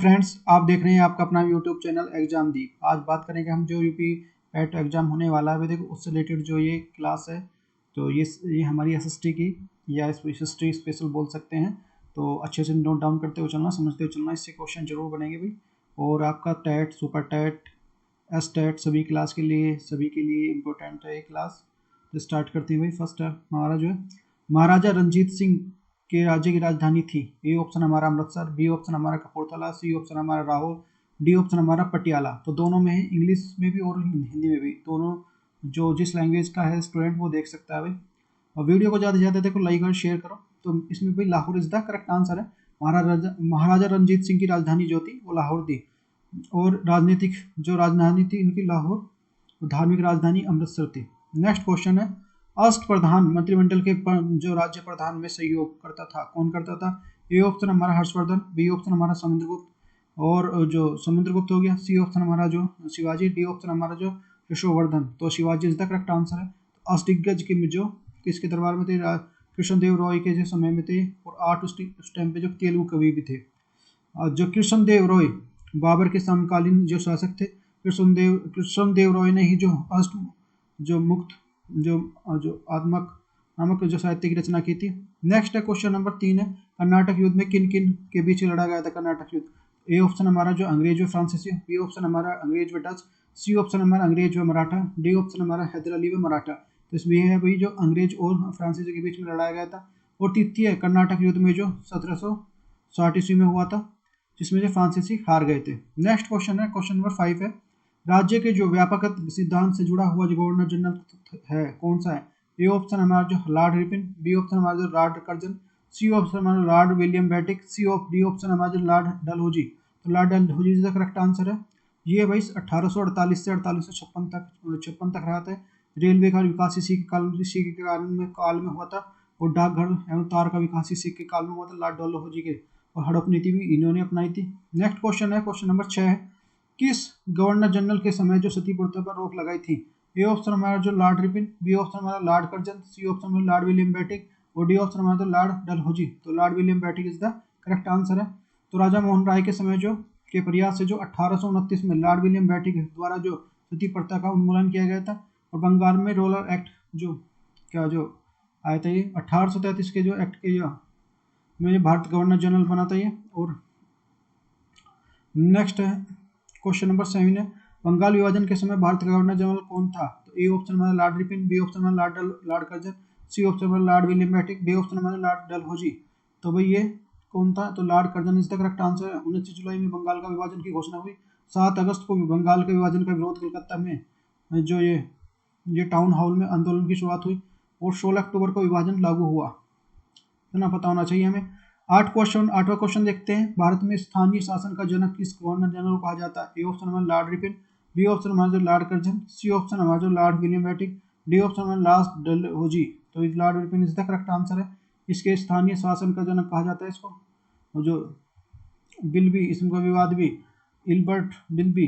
Friends, आप देख रहे हैं आपका अपना यूट्यूब चैनल एग्जाम दीप। आज बात करेंगे हम जो यूपी एट एग्जाम होने वाला है देखो उससे रिलेटेड जो ये क्लास है। तो ये हमारी एसएसटी की या एसएसटी स्पेशल बोल सकते हैं। तो अच्छे से नोट डाउन करते हुए चलना, समझते हुए चलना, इससे क्वेश्चन जरूर बनेंगे भाई। और आपका TET, super TET, S TET सभी के लिए इम्पोर्टेंट है ये क्लास। तो स्टार्ट करते हैं भाई। फर्स्ट है हमारा जो है महाराजा रंजीत सिंह के राज्य की राजधानी थी। ए ऑप्शन हमारा अमृतसर, बी ऑप्शन हमारा कपूरथला, सी ऑप्शन हमारा राहुल, डी ऑप्शन हमारा पटियाला। तो दोनों में है, इंग्लिश में भी और हिंदी में भी। दोनों जो जिस लैंग्वेज का है स्टूडेंट वो देख सकता है भाई। और वीडियो को ज़्यादा से ज़्यादा देखो, लाइक और शेयर करो। तो इसमें भाई Lahore is the correct answer है। महाराजा रंजीत सिंह की राजधानी जो थी वो लाहौर थी। और राजनीतिक जो राजधानी थी इनकी लाहौर, धार्मिक राजधानी अमृतसर थी। नेक्स्ट क्वेश्चन है अष्ट प्रधान मंत्रिमंडल के जो राज्य प्रधान में सहयोग करता था, कौन करता था? ए ऑप्शन हमारा हर्षवर्धन, बी ऑप्शन हमारा समुद्रगुप्त, और जो समुद्रगुप्त हो गया, सी ऑप्शन हमारा जो शिवाजी, डी ऑप्शन हमारा जो यशोवर्धन। तो Shivaji is the correct answer है। अष्टदिग्गज के जो किसके दरबार में थे? कृष्णदेव रॉय के जो समय में थे। और 8 उस टाइम पे जो तेलुगु कवि भी थे। जो कृष्णदेव रॉय बाबर के समकालीन जो शासक थे, कृष्णदेव रॉय ने ही जो अष्ट जो मुक्त जो जो आत्मक नामक जो साहित्य की रचना की थी। नेक्स्ट है क्वेश्चन नंबर 3 है कर्नाटक युद्ध में किन किन के बीच लड़ा गया था कर्नाटक युद्ध? ए ऑप्शन हमारा जो अंग्रेज व फ्रांसीसी, बी ऑप्शन हमारा अंग्रेज व डच, सी ऑप्शन हमारा अंग्रेज व मराठा, डी ऑप्शन हमारा हैदर अली व मराठा। तो इसमें यह है भाई जो अंग्रेज और फ्रांसीसी के बीच में लड़ाया गया था। और तृतीय है कर्नाटक युद्ध में जो 1760 ईस्वी में हुआ था, जिसमें जो फ्रांसीसी हार गए थे। नेक्स्ट क्वेश्चन है क्वेश्चन नंबर 5 है राज्य के जो व्यापक सिद्धांत से जुड़ा हुआ जो गवर्नर जनरल है कौन सा है? ए ऑप्शन हमारा जो लॉर्ड रिपन, बी ऑप्शन हमारा जो लॉर्ड कर्जन, सी ऑप्शन हमारा लॉर्ड विलियम बेटिक, डी ऑप्शन हमारा जो लॉर्ड डलहौजी। तो Lord Dalhousie is the correct answer है। ये भाई 1848 से 1856 तक रहा था। रेलवे का विकास इसी के काल में हुआ था। और डाकघर एवं तार का विकास इसी के काल में हुआ था, लॉर्ड डलहौजी के। और हड़प नीति भी इन्होंने अपनाई थी। नेक्स्ट क्वेश्चन है क्वेश्चन नंबर 6 है किस गवर्नर जनरल के समय जो सती प्रथा पर रोक लगाई थी? ए ऑप्शन हमारा जो लॉर्ड रिपन, बी ऑप्शन हमारा लॉर्ड कर्जन, सी ऑप्शन हमारा लॉर्ड विलियम बेटिक, और डी ऑप्शन हमारा लॉर्ड डलहौजी। तो lord William Bentinck is the correct answer है। तो राजा मोहन राय के समय जो के प्रयास से जो 1829 में लॉर्ड विलियम बेटिक द्वारा जो सती प्रथा का उन्मूलन किया गया था। और बंगाल में रोलर एक्ट जो जो आया था, ये 1833 के जो एक्ट के जो में भारत गवर्नर जनरल बना था ये। और नेक्स्ट है क्वेश्चन नंबर 7 है बंगाल विभाजन के समय भारत का गवर्नर जनरल कौन था? तो ए ऑप्शन हमारा लॉर्ड रिपन, बी ऑप्शन हमारा लॉर्ड कर्जन, सी ऑप्शन हमारा लॉर्ड विलियम बेटिक, डी ऑप्शन हमारा लॉर्ड डलहौजी। तो भाई ये कौन था? तो Lord Curzon is the correct answer है। 29 जुलाई में बंगाल का विभाजन की घोषणा हुई। 7 अगस्त को बंगाल के विभाजन का विरोध कलकत्ता में जो ये टाउन हॉल में आंदोलन की शुरुआत हुई। और 16 अक्टूबर को विभाजन लागू हुआ। इतना पता होना चाहिए हमें। 8वां क्वेश्चन देखते हैं भारत में स्थानीय शासन का जनक किस गवर्नर जनरल को कहा जाता है? ए ऑप्शन हमारा लॉर्ड रिपन, बी ऑप्शन हमारा जो लॉर्ड कर्जन, सी ऑप्शन हमारा जो लॉर्ड विलियम बेटिक, डी ऑप्शन हमारा लॉर्ड डलहौजी। तो इस Lord Ripon is the correct answer है। इसके स्थानीय शासन का जनक कहा जाता है इसको। और जो बिल भी, इसमें का विवाद भी, इल्बर्ट बिल भी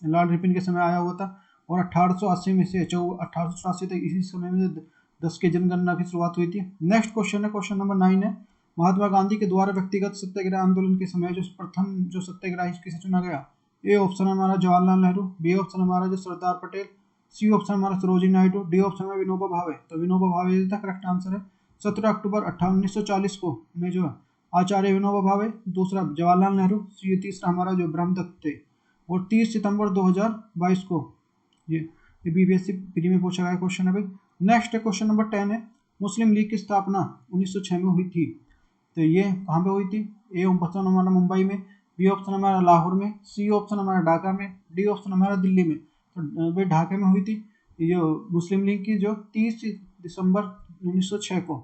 लॉर्ड रिपन के समय आया हुआ था। और 1880 में से 1884 तक इसी समय में 10 के जनगणना की शुरुआत हुई थी। नेक्स्ट क्वेश्चन है क्वेश्चन नंबर 9 है महात्मा गांधी के द्वारा व्यक्तिगत सत्याग्रह आंदोलन के समय जो प्रथम जो सत्याग्रही किसे चुना गया? ए ऑप्शन हमारा जवाहरलाल नेहरू, बी ऑप्शन हमारा जो सरदार पटेल, सी ऑप्शन हमारा सरोजिनी नायडू, डी ऑप्शन हमारा विनोबा भावे। तो Vinoba Bhave is the correct answer है। 17 अक्टूबर 1940 को में जो आचार्य विनोबा भावे, दूसरा जवाहरलाल नेहरू, तीसरा हमारा जो ब्रह्मदत्त थे। और 30 सितंबर 2022 को ये बीबीएससी प्री में पूछा गया क्वेश्चन है भाई। नेक्स्ट है क्वेश्चन नंबर 10 है मुस्लिम लीग की स्थापना 1906 में हुई थी। तो ये कहाँ पे हुई थी? ए ऑप्शन हमारा मुंबई में, बी ऑप्शन हमारा लाहौर में, सी ऑप्शन हमारा ढाका में, डी ऑप्शन हमारा दिल्ली में। तो भाई ढाका में हुई थी ये जो मुस्लिम लीग की, जो 30 दिसंबर 1906 को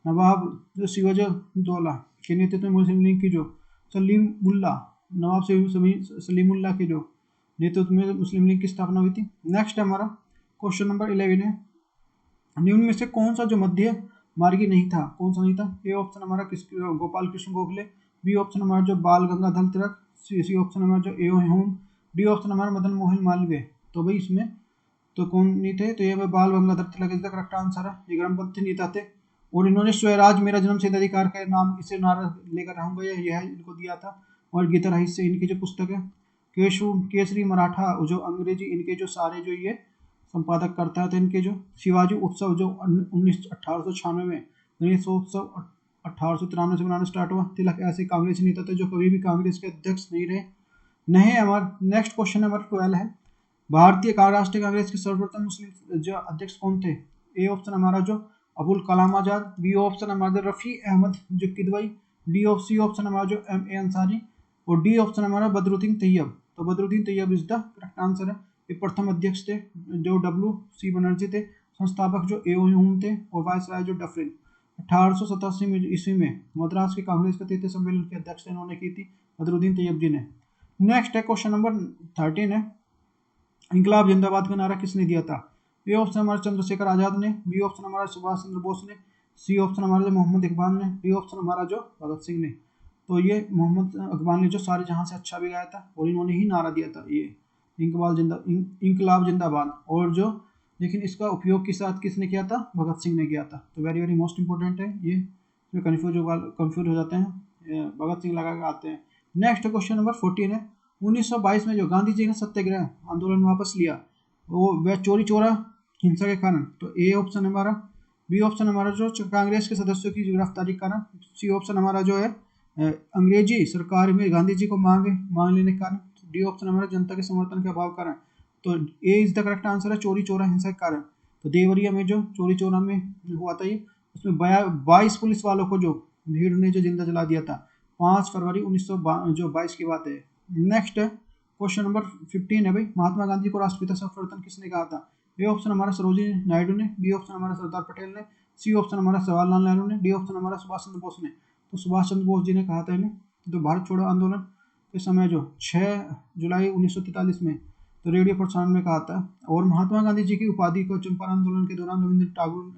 नवाब जो सिराजुद्दौला के नेतृत्व में मुस्लिम लीग की जो नवाब सलीमुल्लाह के जो नेतृत्व में मुस्लिम लीग की स्थापना हुई थी। नेक्स्ट हमारा क्वेश्चन नंबर 11 है निम्न में से कौन सा जो मध्य मार्गी नहीं था, कौन सा नहीं था? ए ऑप्शन हमारा गोपाल कृष्ण गोखले, बी ऑप्शन हमारा जो बाल गंगाधर तिलक, सी ऑप्शन हमारा जो एओ ह्यूम, डी ऑप्शन हमारा मदन मोहन मालवीय। तो भाई इसमें तो कौन नहीं थे? तो ये बाल Gangadhar Tilak is the correct answer है। ये ग्रामपंथी नेता थे। और इन्होंने स्वराज मेरा जन्मसिद्ध अधिकार का नाम इसे नारा लेकर रहूंगा यह इनको दिया था। और गीता रहीस से इनकी जो पुस्तक है। केसरी मराठा जो अंग्रेजी इनके जो सारे जो ये संपादक करता था इनके जो। शिवाजी उत्सव जो 1896 में गणेश उत्सव 1893 से मनाना स्टार्ट हुआ। तिलक ऐसे कांग्रेसी नेता थे जो कभी भी कांग्रेस के अध्यक्ष नहीं रहे। नहीं हमारा नेक्स्ट क्वेश्चन नंबर 12 है, भारतीय राष्ट्रीय कांग्रेस के सर्वप्रथम मुस्लिम जो अध्यक्ष कौन थे? ए ऑप्शन हमारा जो अबुल कलाम आजाद, बी ऑप्शन हमारा जो रफ़ी अहमद जो किदवई, सी ऑप्शन हमारा जो M.A. अंसारी और डी ऑप्शन हमारा बदरुद्दीन तैयब। तो Badruddin Tyab is the correct answer है। ये प्रथम अध्यक्ष थे। जो W.C. बनर्जी थे, संस्थापक जो A.O. ह्यूम थे और वायसराय जो डफरिन। 1887 में ईस्वी में मद्रास के कांग्रेस के 33 सम्मेलन की अध्यक्षता इन्होंने की थी, बदरुद्दीन तैयब जी ने। नेक्स्ट है क्वेश्चन नंबर 13 है, इंकलाब जिंदाबाद का नारा किसने दिया था? ए ऑप्शन हमारा चंद्रशेखर आजाद ने, बी ऑप्शन हमारा सुभाष चंद्र बोस ने, सी ऑप्शन हमारा जो मोहम्मद इकबाल ने, डी ऑप्शन हमारा जो भगत सिंह ने। तो ये मोहम्मद इकबाल ने जो सारे जहां से अच्छा भी गाया था और इन्होंने ही नारा दिया था ये इंकलाब जिंदाबाद। और जो लेकिन इसका उपयोग के साथ किसने किया था? भगत सिंह ने किया था। तो वेरी वेरी मोस्ट इंपॉर्टेंट है ये, कंफ्यूज हो जाते हैं, भगत सिंह लगा के आते हैं। नेक्स्ट क्वेश्चन नंबर 14 है, 1922 में जो गांधी जी ने सत्याग्रह आंदोलन वापस लिया वो वह चोरी चोरा हिंसा के कारण। तो ए ऑप्शन हमारा, बी ऑप्शन हमारा जो कांग्रेस के सदस्यों की गिरफ्तारी के कारण, सी ऑप्शन हमारा जो है अंग्रेजी सरकार में गांधी जी को मांग लेने के कारण, डी ऑप्शन हमारा जनता के समर्थन के अभाव कारण। तो ए इज द करेक्ट आंसर है, चोरी चोरा हिंसा के कारण। तो देवरिया में जो चोरी चोरा में हुआ था ये, उसमें 22 पुलिस वालों को जो भीड़ ने जो जिंदा जला दिया था। 5 फरवरी 1922 की बात है। नेक्स्ट क्वेश्चन नंबर 15 है भाई, महात्मा गांधी को राष्ट्रपिता सर्वप्रथम किसने कहा था? ए ऑप्शन हमारा सरोजिनी नायडू ने, बी ऑप्शन हमारा सरदार पटेल ने, सी ऑप्शन हमारा जवाहरलाल नेहरू ने, डी ऑप्शन हमारा सुभाष चंद्र बोस ने। तो सुभाष चंद्र बोस जी ने कहा था इन्हें। तो भारत छोड़ो आंदोलन के समय जो 6 जुलाई 1943 में तो रेडियो प्रसारण में कहा था। और महात्मा गांधी जी की उपाधि को चंपारण आंदोलन के दौरान रविंद्र टैगोर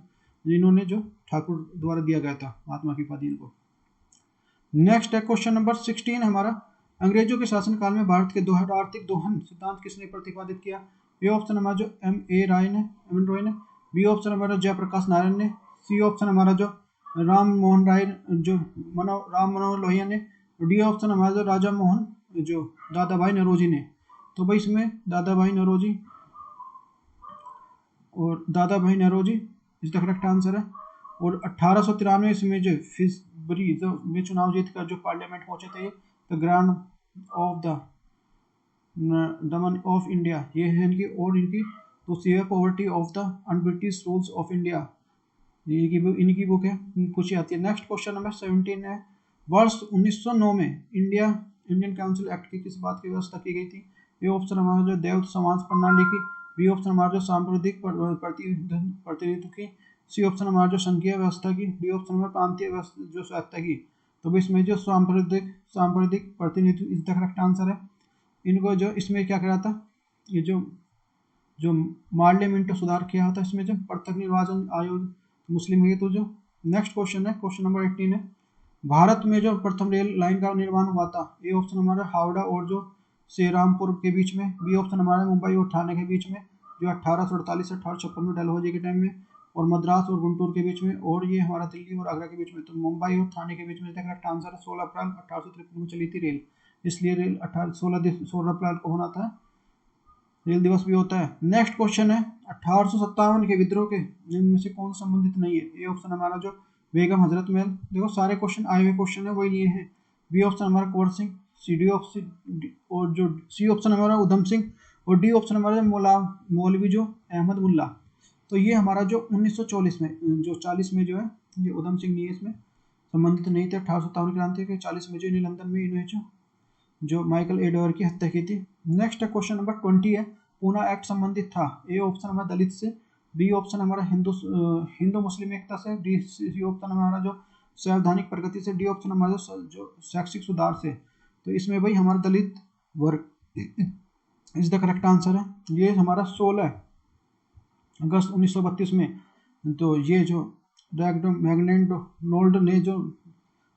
जिन्होंने जो ठाकुर द्वारा दिया गया था महात्मा की उपाधि इनको। नेक्स्ट है क्वेश्चन नंबर 16 हमारा, अंग्रेजों के शासनकाल में भारत के आर्थिक दोहन सिद्धांत किसने प्रतिपादित किया? ए ऑप्शन हमारा जो M.A. रॉय ने, बी ऑप्शन हमारा जयप्रकाश नारायण ने, सी ऑप्शन हमारा जो राम मनोहर लोहिया ने, डी ऑप्शन हमारा जो राजा मोहन जो दादा भाई नौरोजी ने। तो भाई इसमें दादा भाई नौरोजी इस द करेक्ट आंसर है। और 1893 इसमें जो फरवरी जो में चुनाव जीत कर जो पार्लियामेंट पहुंचे थे, the grand of the Daman of India, ये है इनकी। और इनकी तो severe poverty of the un-British rules of India, इनकी बुक है, कुछ आती है। नेक्स्ट क्वेश्चन नंबर 17 है, वर्ष 1909 में इंडियन काउंसिल एक्ट की किस बात की व्यवस्था की गई थी? ये ऑप्शन हमारा जो देव समाज प्रणाली की, बी ऑप्शन हमारा जो सांप्रदायिक प्रतिनिधित्व की, सी ऑप्शन हमारा जो संघीय व्यवस्था की, डी ऑप्शन हमारा प्रांतीय जो स्वायत्ता की। तो इसमें जो सांप्रदायिक प्रतिनिधित्व इस द करेक्ट आंसर है। इनको जो इसमें क्या करा था, ये जो पार्लियामेंट सुधार किया था इसमें जो पृथक निर्वाचन आयोग मुस्लिम है। तो जो नेक्स्ट क्वेश्चन है क्वेश्चन नंबर 18 है, भारत में जो प्रथम रेल लाइन का निर्माण हुआ था? ए ऑप्शन हमारा हावड़ा और जो श्रीरामपुर के बीच में, बी ऑप्शन हमारा मुंबई और ठाणे के बीच में जो 1848 से 1856 में डलहौजी के टाइम में, और मद्रास और गुंटूर के बीच में, और ये हमारा दिल्ली और आगरा के बीच में। तो मुंबई और ठाणे के बीच में करेक्ट आंसर है। 16 अप्रैल 1853 में चली थी रेल, इसलिए रेल 16 अप्रैल को होना था, रेल दिवस भी होता है। नेक्स्ट क्वेश्चन है, 1857 के विद्रोह के इनमें से कौन संबंधित नहीं है? ए ऑप्शन हमारा जो बेगम हजरत महल। देखो सारे क्वेश्चन आए हुए क्वेश्चन है वही ये हैं। बी ऑप्शन हमारा कुंवर सिंह, और जो सी ऑप्शन हमारा उधम सिंह, और डी ऑप्शन हमारा मौलवी जो अहमद मुल्ला। तो ये हमारा जो 1940 में जो 40 में जो है ये उधम सिंह नहीं है, इसमें संबंधित नहीं थे। 1857 क्रांति के 40 में जो इन्हें लंदन में इन्हें जो माइकल एडोवर की हत्या की थी। नेक्स्ट क्वेश्चन नंबर 20 है, पूना एक्ट संबंधित था? ए ऑप्शन हमारा दलित से, बी ऑप्शन हमारा हिंदू मुस्लिम एकता से, डी सी ऑप्शन हमारा जो संवैधानिक प्रगति से, डी ऑप्शन हमारा जो शैक्षिक सुधार से। तो इसमें भाई हमारा दलित वर्ग इज द करेक्ट आंसर है। ये हमारा 16 अगस्त 1932 में तो ये जो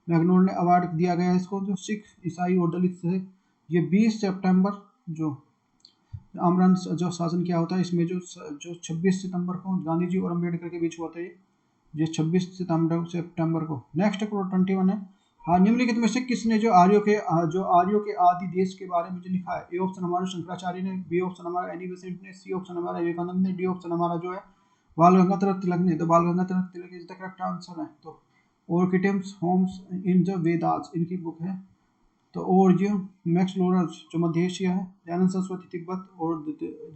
मैग्नोल्ड ने अवार्ड दिया गया है इसको, जो सिख ईसाई और दलित से। ये 20 सितंबर जो आमरण जो शासन किया होता है, इसमें जो 26 सितंबर को गांधी जी और अम्बेडकर के बीच हुआ था ये 26 सितंबर को। नेक्स्ट 21 है, हाँ, निम्नलिखित में से किसने जो आर्यों के आदि देश के बारे में जो लिखा है? ए ऑप्शन हमारा शंकराचार्य ने, बी ऑप्शन हमारा एनी बेसेंट ने, सी ऑप्शन हमारा विवेकानंद ने, डी ऑप्शन हमारा जो है बाल गंगाधर तिलक ने। तो बाल Gangadhar Tilak is the correct answer है। तो ओर्किटम्स होम्स इन द वेदास इनकी बुक है। तो और जो मैक्स लोरस जो मध्य एशिया है, दयानंद सरस्वती तिब्बत, और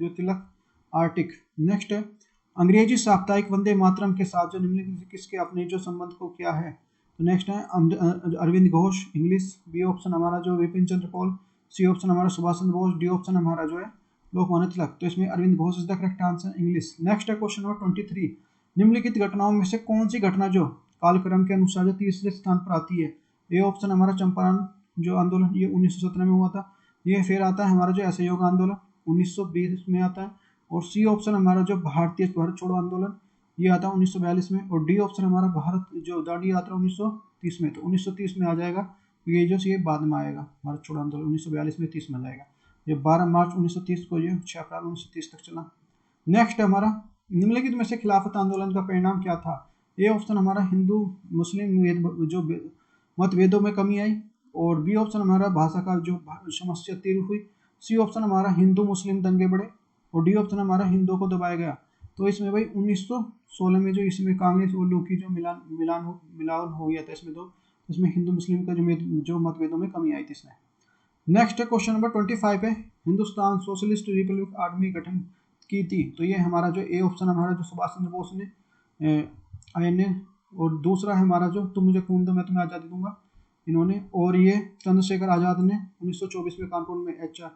जो तिलक आर्टिक। नेक्स्ट है अंग्रेजी साप्ताहिक वंदे मातरम के साथ जो निम्नलिखित में से किसके अपने जो संबंध को क्या है? तो नेक्स्ट है Arvind Ghosh English, B option हमारा जो विपिन चंद्र पॉल, सी ऑप्शन हमारा सुभाष चंद्र बोस, डी ऑप्शन हमारा जो है लोकमान्य तिलक। तो इसमें Arvind Ghosh is the correct answer English. Next है क्वेश्चन नंबर 23, निम्नलिखित घटनाओं में से कौन सी घटना जो कालक्रम के अनुसार जो तीसरे स्थान पर आती है? ए ऑप्शन हमारा चंपारण जो आंदोलन, ये 1917 में हुआ था। ये फिर आता है हमारा जो असहयोग आंदोलन 1920 में आता है। और सी ऑप्शन हमारा जो भारत छोड़ो आंदोलन, ये आता है 1942 में। और डी ऑप्शन हमारा भारत जो दांडी यात्रा 1930 में। तो 1930 में आ जाएगा, ये जो ये बाद में आएगा, भारत छोड़ो आंदोलन 1942 में 30 में आ जाएगा। ये 12 मार्च 1930 को, ये 6 अप्रैल 1930 तक चला। नेक्स्ट हमारा निम्नलिखित में से खिलाफत आंदोलन का परिणाम क्या था? ए ऑप्शन हमारा हिंदू मुस्लिम जो मतभेदों में कमी आई। और बी ऑप्शन हमारा भाषा का जो समस्या तीव्र हुई। सी ऑप्शन हमारा हिंदू मुस्लिम दंगे बढ़े। और डी ऑप्शन हमारा हिंदुओं को दबाया गया। तो इसमें भाई 1916 में जो इसमें कांग्रेस और लोग की जो मिलान हो गया था इसमें, तो इसमें हिंदू मुस्लिम का जो मतभेदों में कमी आई थी इसमें। नेक्स्ट क्वेश्चन नंबर 25 है, हिंदुस्तान सोशलिस्ट रिपब्लिक आर्मी गठन की थी। तो ये हमारा जो ए ऑप्शन हमारा जो सुभाष चंद्र बोस ने आईएनए। और दूसरा है हमारा जो तुम मुझे खून दो मैं तुम्हें आज़ादी दूंगा, इन्होंने। और ये चंद्रशेखर आज़ाद ने 1924 में कानपुर में एचआर।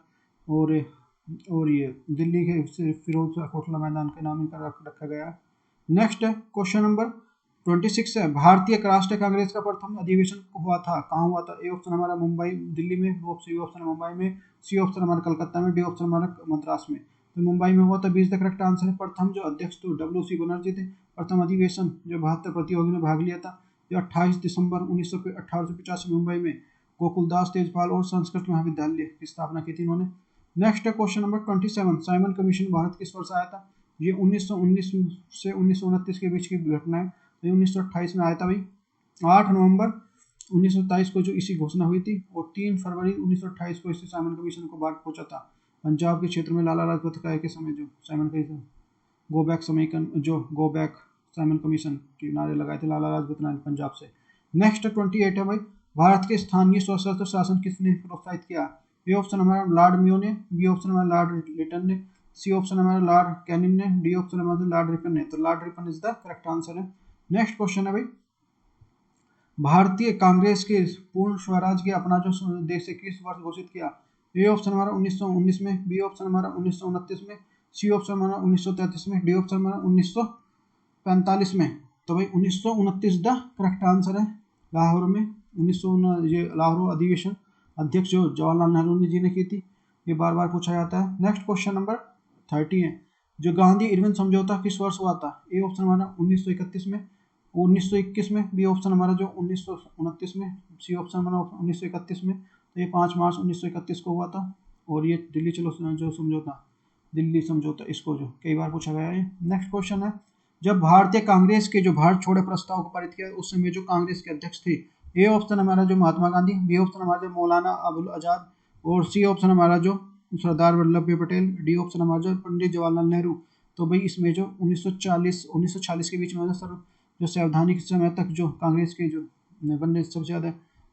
और ये दिल्ली के फिरोज शाह कोटला मैदान के नाम इनका रखा गया है। नेक्स्ट है क्वेश्चन नंबर 26 है, भारतीय राष्ट्रीय कांग्रेस का प्रथम अधिवेशन हुआ था, कहाँ हुआ था? ए ऑप्शन हमारा मुंबई दिल्ली में, बी ऑप्शन मुंबई में, सी ऑप्शन हमारा कलकत्ता में, डी ऑप्शन हमारा मद्रास में। तो मुंबई में हुआ था, 20 द करेक्ट आंसर है। प्रथम जो अध्यक्ष तो WC बनर्जी थे। प्रथम अधिवेशन जो 72 प्रतियोगियों ने भाग लिया था, जो 28 दिसंबर 1885 मुंबई में गोकुलदास तेजपाल और संस्कृत महाविद्यालय की स्थापना की थी इन्होंने। नेक्स्ट है question number 27, Simon commission Bharat किस वर्ष आया था? ये 1919 से 1929 के बीच की घटना है। तो 1928 में आया था भाई। 8 नवंबर 1927 को जो इसी घोषणा हुई थी। और 3 फरवरी 1928 को इससे साइमन कमीशन को भारत पहुंचा था। पंजाब के क्षेत्र में लाला लाजपत राय के समय जो Simon commission go back Simon commission के नारे लगाए थे लाला लाजपत राय पंजाब से। नेक्स्ट 28 है भाई, भारत के स्थानीय स्वतंत्र शासन किसने प्रोत्साहित किया? ए ऑप्शन हमारा लॉर्ड मियो ने, बी ऑप्शन हमारा लॉर्ड लिटन ने, सी ऑप्शन हमारा लॉर्ड कैनिंग ने, डी ऑप्शन हमारा लॉर्ड रिपन ने। तो Lord Ripon is the correct answer है। नेक्स्ट क्वेश्चन है भाई, भारतीय कांग्रेस के पूर्ण स्वराज के अपना जो देश से किस वर्ष घोषित किया? ए ऑप्शन हमारा 1919 में, बी ऑप्शन हमारा 1929 में, सी ऑप्शन हमारा 1933 में, डी ऑप्शन हमारा 1945 में। तो भाई 1929 द करेक्ट आंसर है। लाहौर में 19 ये लाहौर अधिवेशन अध्यक्ष जो जवाहरलाल नेहरू जी ने की थी। ये बार बार पूछा जाता है। नेक्स्ट क्वेश्चन नंबर 30 है, जो गांधी इरविन समझौता किस वर्ष हुआ था? ए ऑप्शन हमारा 1931 में, 1921 में, बी ऑप्शन हमारा जो 1929 में, सी ऑप्शन हमारा 1931 में। तो ये 5 मार्च 1931 को हुआ था। और ये दिल्ली समझौता इसको जो कई बार पूछा गया है। नेक्स्ट क्वेश्चन है, जब भारतीय कांग्रेस के जो भारत छोड़ो प्रस्ताव को पारित किया उस समय जो कांग्रेस के अध्यक्ष थे? ए ऑप्शन हमारा जो महात्मा गांधी, बी ऑप्शन हमारा जो मौलाना अबुल आजाद, और सी ऑप्शन हमारा जो सरदार वल्लभ भाई पटेल, डी ऑप्शन हमारा जो पंडित जवाहरलाल नेहरू। तो भाई इसमें जो 1940 के बीच में जो संवैधानिक समय तक जो कांग्रेस के जो बनने सबसे ज़्यादा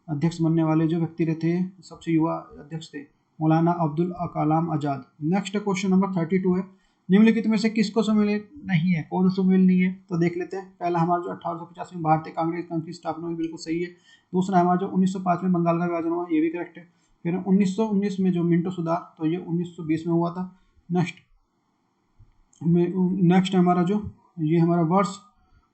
अध्यक्ष बनने वाले जो व्यक्ति रहते हैं, सबसे युवा अध्यक्ष थे मौलाना Abdul Kalam Azad. Next question number 32 है, निम्नलिखित में से किसको सम्मिलित नहीं है? कौन सा सम्मिलित नहीं है? तो देख लेते हैं। पहला हमारा जो 1885 में भारतीय कांग्रेस की स्थापना हुई, बिल्कुल सही है। दूसरा हमारा जो 1905 में बंगाल का विभाजन हुआ, ये भी करेक्ट है। फिर 1919 में जो मिंटो सुधार, तो ये 1920 में हुआ था। नेक्स्ट हमारा जो ये हमारा वर्ष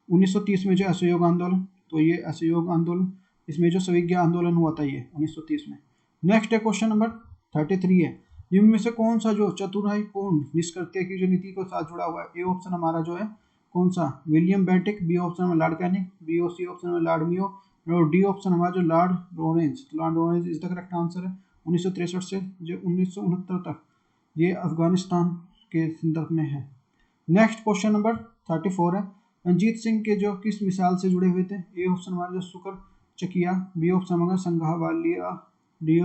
1930 में जो असहयोग आंदोलन, तो ये असहयोग आंदोलन, इसमें जो सविज्ञा आंदोलन हुआ था ये 1930 में। नेक्स्ट है क्वेश्चन नंबर 33 है, इनमें से कौन सा जो चतुराईपूर्ण निष्कर्षण की जो नीति के साथ जुड़ा हुआ है? ए ऑप्शन हमारा जो है कौन सा? विलियम बेंटिक, बी ऑप्शन में लॉर्ड कैनिंग, सी ऑप्शन में लॉर्ड मियो, और डी ऑप्शन हमारा जो Lord Lawrence is the correct answer है। 1963 से जो 1969 तक ये अफगानिस्तान के संदर्भ में है। नेक्स्ट क्वेश्चन नंबर 34 है, रंजीत सिंह के जो किस मिसाल से जुड़े हुए थे? ए ऑप्शन हमारा जो चकिया, बी ऑप्शन हमारा संघावालिया,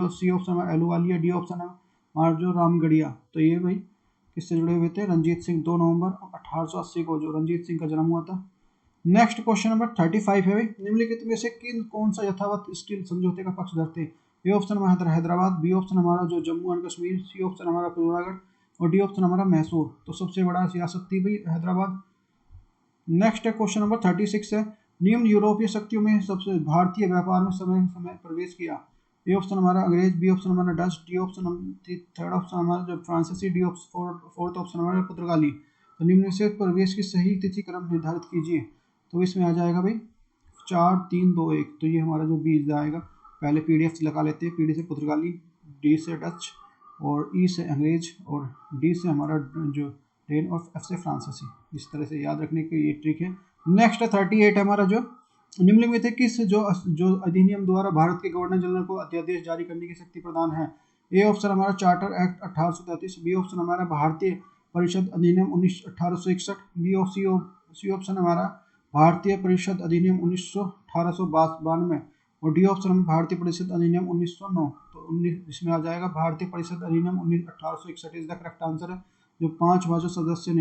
सी ऑप्शन हमारा एलूवालिया, डी ऑप्शन है हमारा जो रामगढ़िया। तो ये भाई किससे जुड़े हुए थे? रंजीत सिंह, 2 नवंबर 1880 को जो रंजीत सिंह का जन्म हुआ था। नेक्स्ट क्वेश्चन नंबर 35 है भाई, निम्नलिखित में से कौन सा यथावत स्टील समझौते का पक्ष धरते हैं? ए ऑप्शन हमारा हैदराबाद, बी ऑप्शन हमारा जो Jammu and Kashmir, C option हमारा पिथौरागढ़ और डी ऑप्शन हमारा मैसूर। तो सबसे बड़ा रियासत थी भाई हैदराबाद। नेक्स्ट है क्वेश्चन नंबर 36 है, निम्न यूरोपीय शक्तियों में सबसे भारतीय व्यापार में समय समय प्रवेश किया? ए ऑप्शन हमारा अंग्रेज, बी ऑप्शन हमारा Dutch, D option third option हमारा जो फ्रांसीसी, डी ऑप्शन फोर्थ ऑप्शन हमारा पुर्तगाली। तो निम्न से प्रवेश की सही तिथि क्रम निर्धारित कीजिए। तो इसमें आ जाएगा भाई 4 3 2 1। तो ये हमारा जो बीज आएगा, पहले PDF लगा लेते हैं। पी से पुर्तगाली, डी से डच और ई से अंग्रेज और डी से हमारा जो डेन और एफ से फ्रांसीसी। इस तरह से याद रखने की ये ट्रिक है। नेक्स्ट है 38 हमारा जो निम्नलिखित में थे किस जो अधिनियम द्वारा भारत के गवर्नर जनरल को अध्यादेश जारी करने की शक्ति प्रदान है? ए ऑप्शन हमारा चार्टर एक्ट 1833, बी ऑप्शन हमारा भारतीय परिषद अधिनियम 1861, सी ऑप्शन हमारा भारतीय परिषद अधिनियम 1892 और डी ऑप्शन भारतीय परिषद अधिनियम 1909। तो 19 इसमें आ जाएगा भारतीय परिषद अधिनियम 1861 इज द करेक्ट आंसर है, जो 5 भाषा सदस्य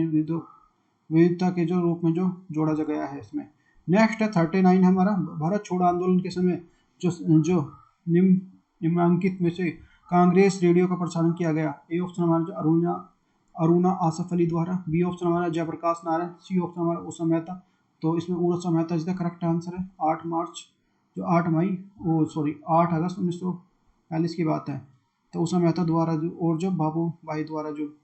विविधता के जो रूप में जो जोड़ा गया है इसमें। नेक्स्ट है 39 हमारा, भारत छोड़ो आंदोलन के समय जो निम्नलिखित में से कांग्रेस रेडियो का प्रसारण किया गया? ए ऑप्शन हमारा जो अरुणा आसफ अली द्वारा, बी ऑप्शन हमारा जयप्रकाश नारायण, सी ऑप्शन हमारा उषा मेहता। तो इसमें Usha Mehta is the correct answer है। 8 मार्च जो 8 अगस्त 1940 की बात है। तो उषा मेहता द्वारा जो और जो बाबू भाई द्वारा जो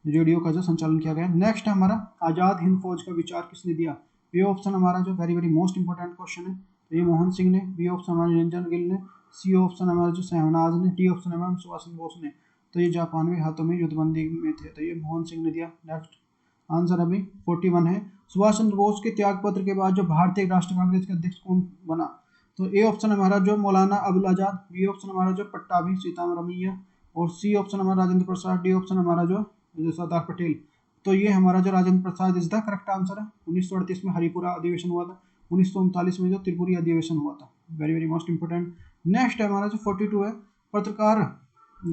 रेडियो का जो संचालन किया गया। नेक्स्ट हमारा आज़ाद हिंद फौज का विचार किसने दिया? ए ऑप्शन हमारा जो very very most important question है, तो ये मोहन सिंह ने, बी ऑप्शन हमारा निरंजन गिल ने, सी ऑप्शन हमारा जो शहनाज ने, डी ऑप्शन हमारा सुभाष चंद्र बोस ने। तो ये जापानवी हाथों में युद्धबंदी में थे, तो ये मोहन सिंह ने दिया। नेक्स्ट आंसर अभी 41 है, सुभाष चंद्र बोस के त्याग पत्र के बाद जो भारतीय राष्ट्रीय कांग्रेस के अध्यक्ष कौन बना? तो ए ऑप्शन हमारा जो मौलाना अबुल आजाद, बी ऑप्शन हमारा जो पट्टाभी सीतारामैया और सी ऑप्शन हमारा राजेंद्र प्रसाद, डी ऑप्शन हमारा जो सरदार पटेल। तो ये हमारा जो Rajendra Prasad is the correct answer है। 1938 में हरिपुरा अधिवेशन हुआ था, 1939 में जो त्रिपुरी अधिवेशन हुआ था। Very very most important. Next है हमारा जो 42 है, पत्रकार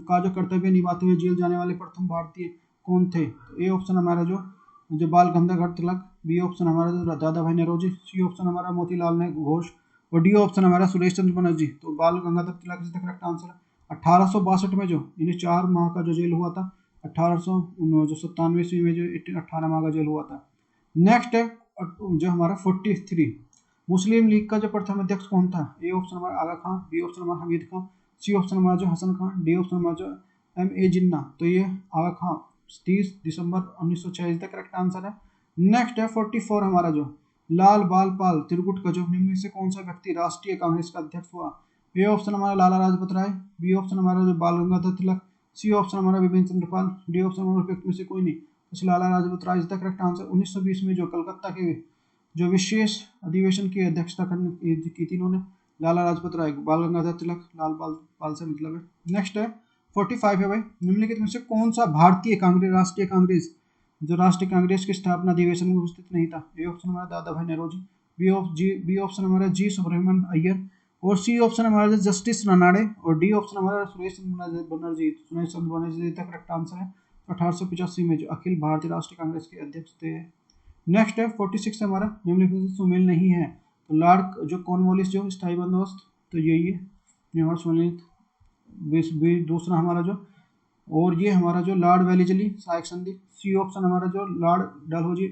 का जो कर्तव्य निभाते हुए जेल जाने वाले प्रथम भारतीय कौन थे? तो ए ऑप्शन हमारा जो बाल गंगाधर तिलक, बी ऑप्शन हमारा जो दादा भाई नौरोजी, सी ऑप्शन हमारा मोतीलाल घोष और डी ऑप्शन हमारा सुरेश चंद्र बनर्जी। तो बाल Gangadhar Tilak is the correct answer है। 1862 में जो इन्हें 4 माह का जो जेल हुआ था, 1897 ईस्वी में जो 18 माह का जेल हुआ था। नेक्स्ट है जो हमारा 43, मुस्लिम लीग का जो प्रथम अध्यक्ष कौन था? ए ऑप्शन हमारा आगा खान, बी ऑप्शन हमारा हमीद खान, सी ऑप्शन हमारा जो हसन खान, डी ऑप्शन हमारा जो MA जिन्ना। तो ये आगा खान 30 दिसंबर 1906 इज द करेक्ट आंसर है। नेक्स्ट है 44 हमारा जो लाल बाल पाल तिरगुट का जो निम्न में से कौन सा व्यक्ति राष्ट्रीय कांग्रेस का अध्यक्ष हुआ? ए ऑप्शन हमारा लाला लाजपत राय, बी ऑप्शन हमारा जो बाल गंगाधर तिलक, सी ऑप्शन हमारा विपिन चंद्रपाल, डी ऑप्शन हमारा उपयुक्त में से कोई नहीं। तो Lala Lajpat Rai is the correct answer. 1920 में जो कलकत्ता के जो विशेष अधिवेशन की अध्यक्षता की थी इन्होंने, लाला लाजपत राय। बाल गंगाधर तिलक लाल पाल से मतलब है। नेक्स्ट है 45 है भाई, निम्नलिखित में से कौन सा भारतीय कांग्रेस राष्ट्रीय कांग्रेस जो राष्ट्रीय कांग्रेस की स्थापना अधिवेशन में उपस्थित नहीं था? ए ऑप्शन हमारा दादा भाई नौरोजी, बी ऑप्शन हमारा जी सुब्रह्मण्यम अय्यर और सी ऑप्शन हमारा जस्टिस रनाड़े और डी ऑप्शन हमारा सुरेश चंद्र बनर्जी तक करेक्ट आंसर है। 1885 में जो अखिल भारतीय राष्ट्रीय कांग्रेस के अध्यक्ष थे। नेक्स्ट है 46 हमारा, निम्नलिखित से सुमेल नहीं है। तो लॉर्ड जो कॉर्नवालिस जो स्थायी बंदोबस्त, तो यही है हमारा सुमेल। दूसरा हमारा जो और ये हमारा जो लॉर्ड वेलिजली सहायक संधि, सी ऑप्शन हमारा जो लॉर्ड डलहौजी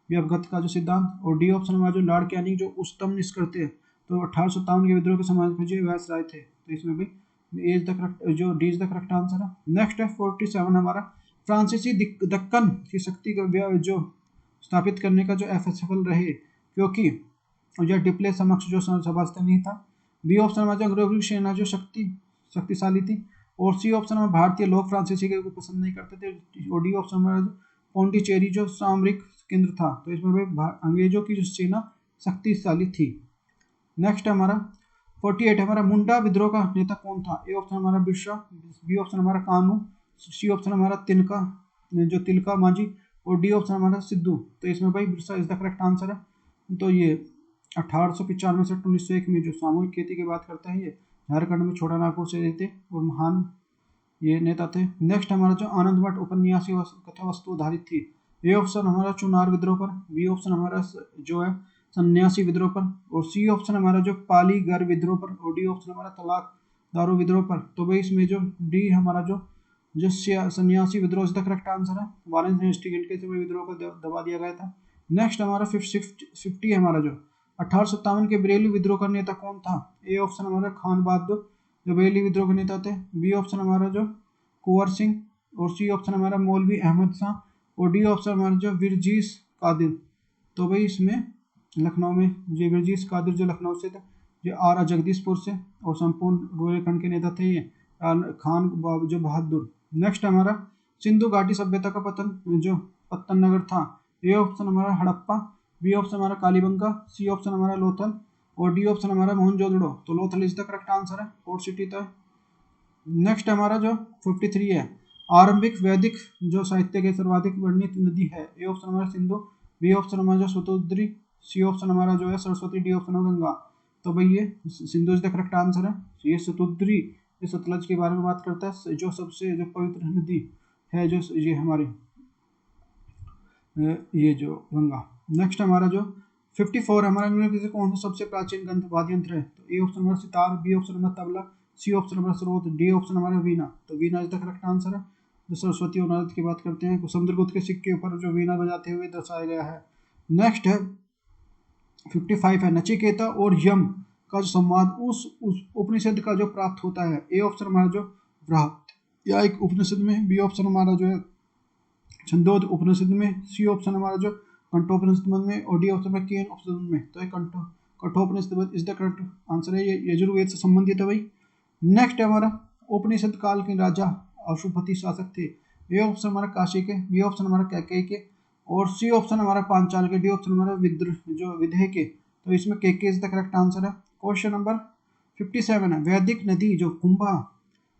व्यवगत का जो सिद्धांत और डी ऑप्शन हमारा जो लॉर्ड कैनिंग जो उच्चतम निष्कर्ते हैं। तो 1857 के विद्रोह के समाज में जो वैस राय थे। तो इसमें भी एज द करेक्ट जो D is the correct answer है। नेक्स्ट है 47 हमारा, फ्रांसीसी दक्कन की शक्ति का जो स्थापित करने का जो असफल रहे क्योंकि यह डिप्ले समक्ष जो सभास्थ नहीं था। बी ऑप्शन हमारा जो अंग्रेजी सेना जो शक्तिशाली थी और सी ऑप्शन में भारतीय लोग फ्रांसीसी को पसंद नहीं करते थे और डी ऑप्शन में पौंडीचेरी जो सामरिक केंद्र था। तो इसमें अंग्रेजों की जो सेना शक्तिशाली थी। नेक्स्ट हमारा 48 हमारा, मुंडा विद्रोह का नेता कौन था? ए ऑप्शन हमारा बिरसा, बी ऑप्शन हमारा कानू, सी ऑप्शन हमारा तिलका मांझी और डी ऑप्शन हमारा सिद्धू। तो इसमें भाई Birsa is the correct answer है। तो ये 1895 से 1901 में जो सामूहिक खेती की बात करता है, ये झारखंड में छोटा नागपुर से थे और महान ये नेता थे। नेक्स्ट हमारा जो आनंद मठ उपन्यासी कथा वस्तु आधारित थी। ए ऑप्शन हमारा चुनार विद्रोह पर, बी ऑप्शन हमारा जो है सन्यासी विद्रोह पर, और सी ऑप्शन हमारा जो पालीगर विद्रोह पर, और डी ऑप्शन हमारा तलाक दारू विद्रोह पर। तो भाई इसमें जो डी हमारा जो सन्यासी विद्रोह इसका करेक्ट आंसर है। वाराणसी इंस्टीट्यूट के समय विद्रोह को दबा दिया गया था। नेक्स्ट हमारा 50 हमारा जो 1857 के बरेली विद्रोह का नेता कौन था? ए ऑप्शन हमारा खान बहादुर जो बरेली विद्रोह के नेता थे, बी ऑप्शन हमारा जो कुंवर सिंह, और सी ऑप्शन हमारा मौलवी अहमद शाह, और डी ऑप्शन हमारा जो विरजीश कादिर। तो भाई इसमें लखनऊ में ये विरजीश कादिर जो लखनऊ से थे, ये आरा जगदीशपुर से, और संपूर्ण रुहेलखंड के नेता थे ये खान जो बहादुर। नेक्स्ट हमारा सिंधु घाटी सभ्यता का पत्तन नगर था। ए ऑप्शन हमारा हड़प्पा, बी ऑप्शन हमारा कालीबंगा, सी ऑप्शन हमारा लोथल, और डी ऑप्शन हमारा मोहनजोदड़ो। तो Lothal is the correct answer है, पोर्ट सिटी था। नेक्स्ट हमारा जो 53 है, आरंभिक वैदिक जो साहित्य के सर्वाधिक वर्णित नदी है। ए ऑप्शन हमारा सिंधु, बी ऑप्शन हमारा जो सतुद्री, सी ऑप्शन हमारा जो है सरस्वती, डी ऑप्शन गंगा। तो भाई ये Sindhu is the correct answer है। ये सतुद्री ये सतलज के बारे में बात करता है, जो सबसे जो पवित्र नदी है जो ये हमारी ये जो गंगा। नेक्स्ट हमारा जो 54 हमारा निम्नलिखित से कौन सा सबसे प्राचीन ग्रंथ वाद्य यंत्र है? तो ए ऑप्शन हमारा सितार, बी ऑप्शन हमारा तबला, सी ऑप्शन हमारा स्रोत, डी ऑप्शन हमारा वीणा। तो वीणा इज द करेक्ट आंसर है। जो सरस्वती और नारद की बात करते हैं, समुद्रगुप्त के सिक्के ऊपर जो वीणा बजाते हुए दर्शाया गया है। नेक्स्ट है 55 है, नचिकेता और यम का जो संवाद उस उपनिषद का जो प्राप्त होता है। ए ऑप्शन हमारा जो बृहत या एक उपनिषद में, बी ऑप्शन हमारा जो है छंदोद उपनिषद में, सी ऑप्शन हमारा जो कंठोपनिषद में, और डी ऑप्शन में केन उपनिषद में। तो Kathopanishad is the correct answer है। ये यजुर्वेद से संबंधित है भाई। नेक्स्ट हमारा उपनिषद काल के राजा अशुपति शासक थे। ए ऑप्शन हमारा काशी के, बी ऑप्शन हमारा कैकेयी के, और सी ऑप्शन हमारा पांचाल के, डी ऑप्शन हमारा विदेह के। तो इसमें KK is the correct answer है। क्वेश्चन नंबर 57 है, वैदिक नदी जो कुंभा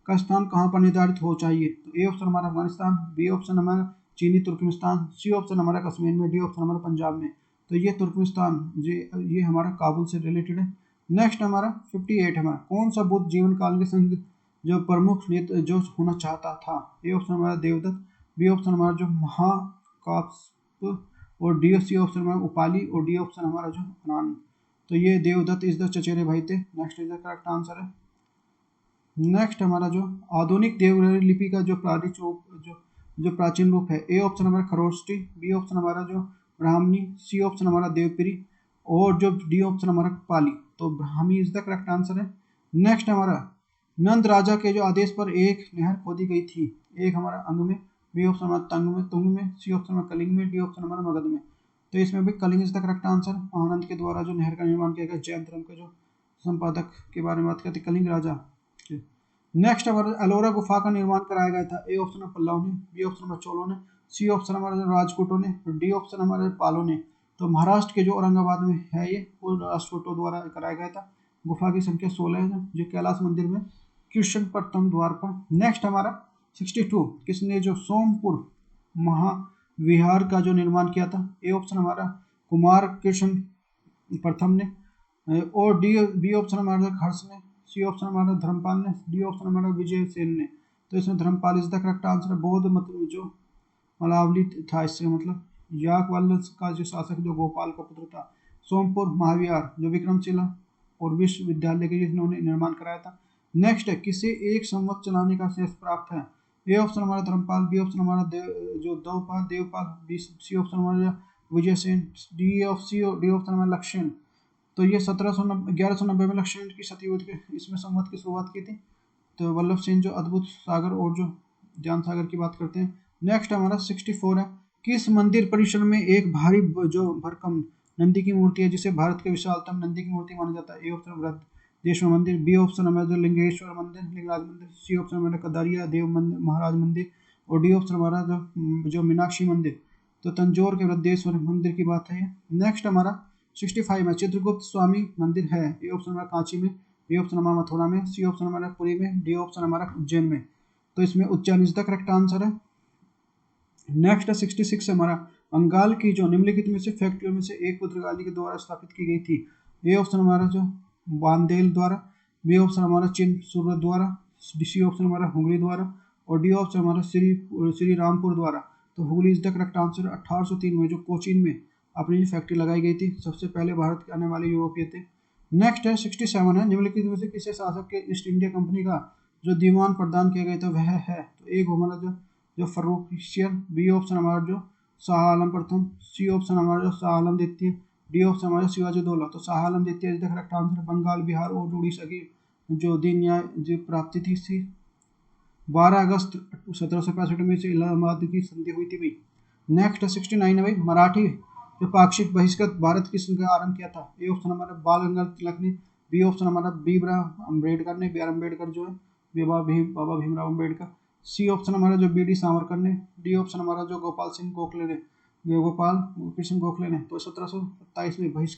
का स्थान कहाँ पर निर्धारित हो चाहिए? तो ए ऑप्शन हमारा अफगानिस्तान, बी ऑप्शन हमारा चीनी तुर्कमेनिस्तान, सी ऑप्शन हमारा कश्मीर में, डी ऑप्शन हमारा पंजाब में। तो ये तुर्कमेनिस्तान ये हमारा काबुल से रिलेटेड है। नेक्स्ट हमारा 58 हमारा कौन सा बुद्ध जीवन काल के संग जो प्रमुख नेता जो होना चाहता था? ए ऑप्शन हमारा देवदत्त, बी ऑप्शन हमारा जो महाकाश्यप, और डी सी ऑप्शन हमारा उपाली, और डी ऑप्शन हमारा जो अनान। तो ये देवदत्त इज द चचेरे भाई थे। Next is the correct answer है। नेक्स्ट हमारा जो आधुनिक देवनागरी लिपि का जो प्राचीन रूप है। ए ऑप्शन हमारा खरोष्टी, बी ऑप्शन हमारा जो ब्राह्मणी, सी ऑप्शन हमारा देवपिरी, और जो डी ऑप्शन हमारा पाली। तो Brahmi is the correct answer है। नेक्स्ट हमारा नंद राजा के जो आदेश पर एक नहर खोदी गई थी। एक हमारा अंग में, बी ऑप्शन हमारा तुंग में, सी ऑप्शन हमारा कलिंग में, डी ऑप्शन हमारा मगध में। तो इसमें भी Kalinga is the correct answer. Anand के द्वारा जो नहर का निर्माण किया गया, जैन धर्म का जो संपादक के बारे में बात करते कलिंग राजा। नेक्स्ट हमारा एलोरा गुफा का निर्माण कराया गया था। ए ऑप्शन पल्लव ने, बी ऑप्शन हमारा चोलों ने, सी ऑप्शन हमारा राजपूतों ने, डी ऑप्शन हमारे पालों ने। तो महाराष्ट्र के जो औरंगाबाद में है ये, वो राजपूतों द्वारा कराया गया था। गुफा की संख्या 16 है जो कैलाश मंदिर में कृष्ण प्रथम द्वार पर। नेक्स्ट हमारा 62 किसने जो सोमपुर महाविहार का जो निर्माण किया था? ए ऑप्शन हमारा कुमार कृष्ण प्रथम ने, और बी ऑप्शन हमारा हर्ष ने, सी ऑप्शन हमारा धर्मपाल ने, डी ऑप्शन हमारा विजय सेन ने। तो इसमें Dharmapal is the correct answer है। बौद्ध मतलब जो मलावली था, इससे मतलब याकवल्ल का जो शासक जो गोपाल का पुत्र था। सोमपुर महाविहार जो विक्रमशिला और विश्वविद्यालय के जिन्होंने निर्माण कराया था। नेक्स्ट है किसे एक संवत चलाने का शेष प्राप्त है? ए ऑप्शन हमारा धर्मपाल, बी ऑप्शन हमारा देवपाल, सी ऑप्शन हमारा विजय सेन, डी ऑप्शन हमारा लक्ष्मण। तो ये 1190 में लक्ष्मण की सतयुद्ध के इसमें संवत की शुरुआत की थी। तो वल्लभ सेन जो अद्भुत सागर और जो ज्ञान सागर की बात करते हैं। नेक्स्ट हमारा 64 है, किस मंदिर परिसर में एक भारी जो भरकम नंदी की मूर्ति है जिसे भारत के विशालतम नंदी की मूर्ति माना जाता है? ए ऑप्शन बृहदेश्वर मंदिर, बी ऑप्शन हमारा जो लिंगेश्वर मंदिर लिंगराज मंदिर, सी ऑप्शन हमारा कदारिया देव मंदिर महाराज मंदिर, और डी ऑप्शन हमारा जो मीनाक्षी मंदिर। तो तंजौर के बृहदेश्वर मंदिर की बात है। नेक्स्ट हमारा 65 में चित्रगुप्त स्वामी मंदिर है। ए ऑप्शन हमारा कांची में, बी ऑप्शन हमारा मथुरा में, सी ऑप्शन हमारा पुरी में, डी ऑप्शन हमारा उज्जैन में। तो इसमें Ujjain is the correct answer है। नेक्स्ट 66 हमारा बंगाल की जो निम्नलिखित में से फैक्ट्रियों में से एक पुर्तगाली के द्वारा स्थापित की गई थी। ए ऑप्शन हमारा जो बांदेल द्वारा, बी ऑप्शन हमारा चिन सूरत द्वारा, सी ऑप्शन हमारा हुगली द्वारा और डी ऑप्शन हमारा श्री रामपुर द्वारा। तो Hooghly is the correct answer. 1803 में जो कोचीन में अपनी जो फैक्ट्री लगाई गई थी, सबसे पहले भारत के आने वाले यूरोपीय थे। नेक्स्ट है 67 है, निम्नलिखित में से किसे शासक के ईस्ट इंडिया कंपनी का जो दीवान प्रदान किया गया था वह है। तो एक हमारा जो फर्रुखियत, बी ऑप्शन हमारा जो शाह आलम प्रथम, सी ऑप्शन हमारा जो शाह आलम द्वितीय, डी ऑप्शन हमारा शिवाजी दौला। तो शाह आलम द्वितीय is the correct answer. Bengal, Bihar और उड़ीसा की जो दिन न्याय जो प्राप्ति थी 12 अगस्त 1765 में से इलाहाबाद की संधि हुई थी भाई। नेक्स्ट 69 है भाई, मराठी जो पाक्षिक बहिष्कृत भारत की संघ आरंभ किया था। ए ऑप्शन हमारा बाल गंगाधर तिलक ने, बी ऑप्शन हमारा अम्बेडकर ने, बी आर अम्बेडकर जो है बाबा भीमराव अम्बेडकर, सी ऑप्शन हमारा जो बी डी सावरकर ने, डी ऑप्शन हमारा जो गोपाल कृष्ण गोखले ने। तो 1727 में बहिष्कृत